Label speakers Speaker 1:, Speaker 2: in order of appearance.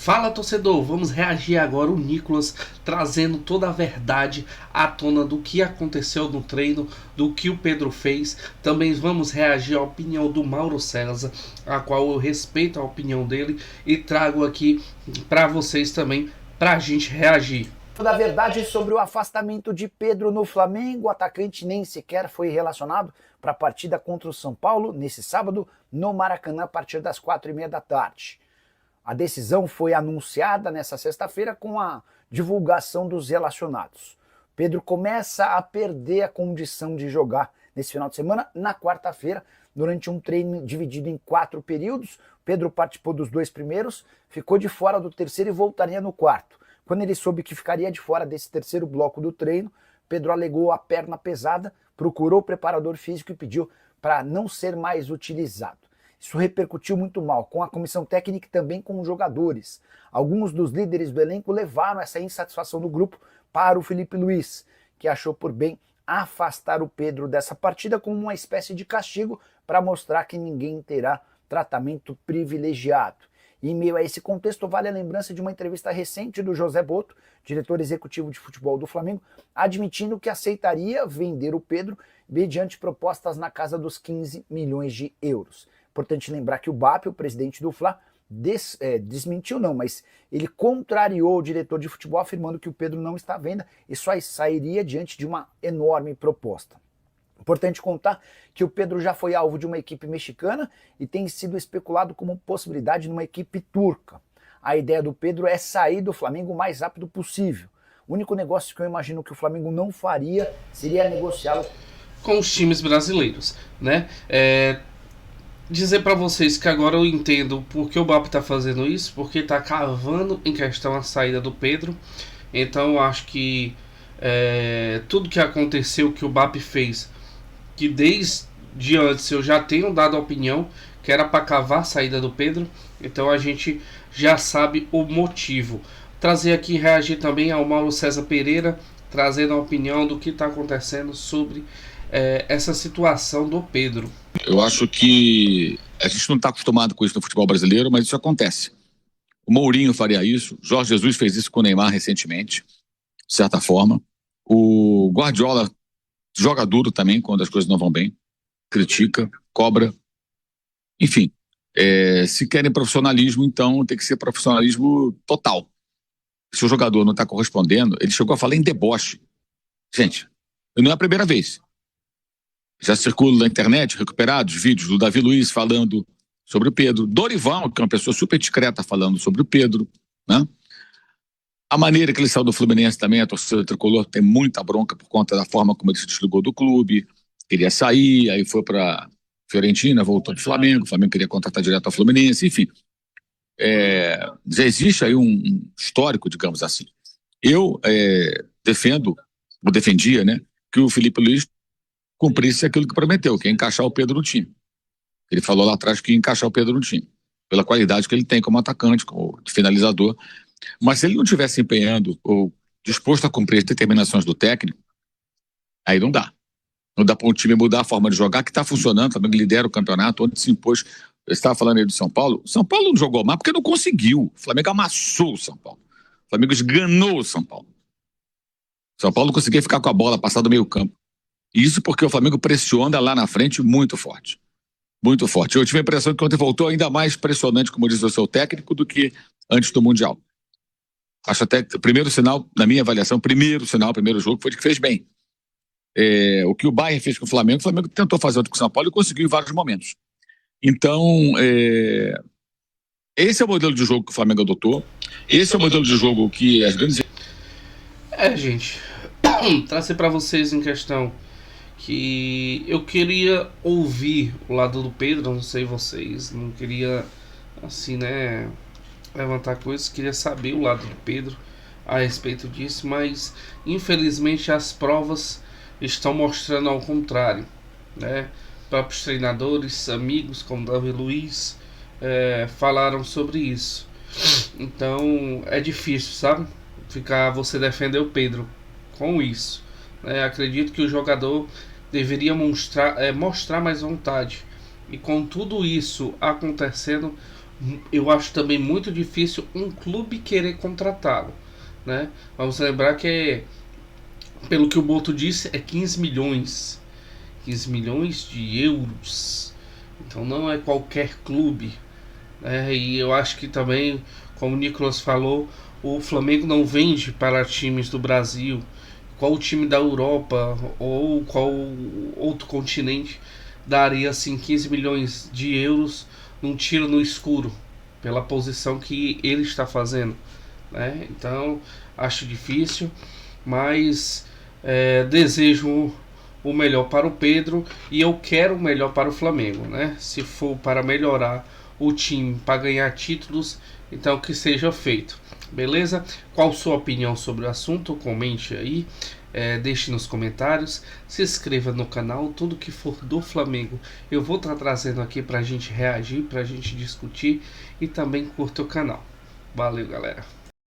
Speaker 1: Fala, torcedor, vamos reagir agora o Nicolas trazendo toda a verdade à tona do que aconteceu no treino, do que o Pedro fez. Também vamos reagir à opinião do Mauro César, a qual eu respeito a opinião dele e trago aqui para vocês também para a gente reagir.
Speaker 2: Toda a verdade sobre o afastamento de Pedro no Flamengo, o atacante nem sequer foi relacionado para a partida contra o São Paulo nesse sábado no Maracanã a partir das 4h30 da tarde. A decisão foi anunciada nessa sexta-feira com a divulgação dos relacionados. Pedro começa a perder a condição de jogar nesse final de semana, na quarta-feira, durante um treino dividido em 4 períodos. Pedro participou dos 2 primeiros, ficou de fora do terceiro e voltaria no quarto. Quando ele soube que ficaria de fora desse terceiro bloco do treino, Pedro alegou a perna pesada, procurou o preparador físico e pediu para não ser mais utilizado. Isso repercutiu muito mal com a comissão técnica e também com os jogadores. Alguns dos líderes do elenco levaram essa insatisfação do grupo para o Felipe Luiz, que achou por bem afastar o Pedro dessa partida como uma espécie de castigo para mostrar que ninguém terá tratamento privilegiado. E em meio a esse contexto, vale a lembrança de uma entrevista recente do José Botto, diretor executivo de futebol do Flamengo, admitindo que aceitaria vender o Pedro mediante propostas na casa dos 15 milhões de euros. Importante lembrar que o BAP, o presidente do Fla, desmentiu não, mas ele contrariou o diretor de futebol afirmando que o Pedro não está à venda e só sairia diante de uma enorme proposta. Importante contar que o Pedro já foi alvo de uma equipe mexicana e tem sido especulado como possibilidade numa equipe turca. A ideia do Pedro é sair do Flamengo o mais rápido possível. O único negócio que eu imagino que o Flamengo não faria seria negociá-lo
Speaker 1: Com os times brasileiros, né? Dizer para vocês que agora eu entendo por que o BAP está fazendo isso, porque está cavando em questão a saída do Pedro. Então eu acho que tudo que aconteceu, que o BAP fez, que desde antes eu já tenho dado a opinião que era para cavar a saída do Pedro, então a gente já sabe o motivo. Trazer aqui, reagir também ao Mauro César Pereira, trazendo a opinião do que está acontecendo sobre essa situação do Pedro.
Speaker 3: Eu acho que a gente não está acostumado com isso no futebol brasileiro, mas isso acontece. O Mourinho faria isso, Jorge Jesus fez isso com o Neymar recentemente, de certa forma. O Guardiola joga duro também quando as coisas não vão bem, critica, cobra. Enfim, se querem profissionalismo, então tem que ser profissionalismo total. Se o jogador não está correspondendo, ele chegou a falar em deboche. Gente, não é a primeira vez. Já circula na internet, recuperados, vídeos do Davi Luiz falando sobre o Pedro. Dorival, que é uma pessoa super discreta, falando sobre o Pedro, né? A maneira que ele saiu do Fluminense também, a torcida tricolor tem muita bronca por conta da forma como ele se desligou do clube. Queria sair, aí foi para Fiorentina, voltou para o Flamengo queria contratar direto ao Fluminense, enfim. Já existe aí um histórico, digamos assim. Eu defendia, né, que o Felipe Luiz cumprisse aquilo que prometeu, que é encaixar o Pedro no time. Ele falou lá atrás que ia encaixar o Pedro no time, pela qualidade que ele tem como atacante, como finalizador. Mas se ele não estivesse empenhando ou disposto a cumprir as determinações do técnico, aí não dá. Não dá para um time mudar a forma de jogar, que está funcionando, também lidera o campeonato, onde se impôs. Eu estava falando aí do São Paulo. O São Paulo não jogou mal porque não conseguiu. O Flamengo amassou o São Paulo. O Flamengo esganou o São Paulo. O São Paulo não conseguia ficar com a bola, passar do meio campo. Isso porque o Flamengo pressiona lá na frente muito forte. Muito forte. Eu tive a impressão que ontem voltou ainda mais pressionante, como diz o seu técnico, do que antes do Mundial. Acho até que o primeiro sinal, na minha avaliação, primeiro jogo, foi de que fez bem. O que o Bayern fez com o Flamengo tentou fazer outro com o São Paulo e conseguiu em vários momentos. Então, esse é o modelo de jogo que o Flamengo adotou. Esse é o modelo de jogo que as grandes...
Speaker 1: Gente, trazer para vocês em questão que eu queria ouvir o lado do Pedro, não sei vocês, não queria, assim, né, levantar coisas, queria saber o lado do Pedro a respeito disso, mas infelizmente as provas estão mostrando ao contrário, né? Próprios treinadores, amigos como Davi Luiz falaram sobre isso. Então é difícil, sabe? Você defender o Pedro com isso. Acredito que o jogador deveria mostrar mais vontade. E com tudo isso acontecendo, eu acho também muito difícil um clube querer contratá-lo, né? Vamos lembrar que, pelo que o Boto disse, é 15 milhões. 15 milhões de euros. Então não é qualquer clube, né? E eu acho que também, como o Nicolas falou, o Flamengo não vende para times do Brasil. Qual time da Europa ou qual outro continente daria assim 15 milhões de euros num tiro no escuro pela posição que ele está fazendo, né? Então acho difícil, mas desejo o melhor para o Pedro e eu quero o melhor para o Flamengo, né? Se for para melhorar o time, para ganhar títulos, então que seja feito, beleza? Qual sua opinião sobre o assunto? Comente aí, deixe nos comentários, se inscreva no canal. Tudo que for do Flamengo eu vou estar trazendo aqui para a gente reagir, para a gente discutir, e também curta o canal. Valeu, galera.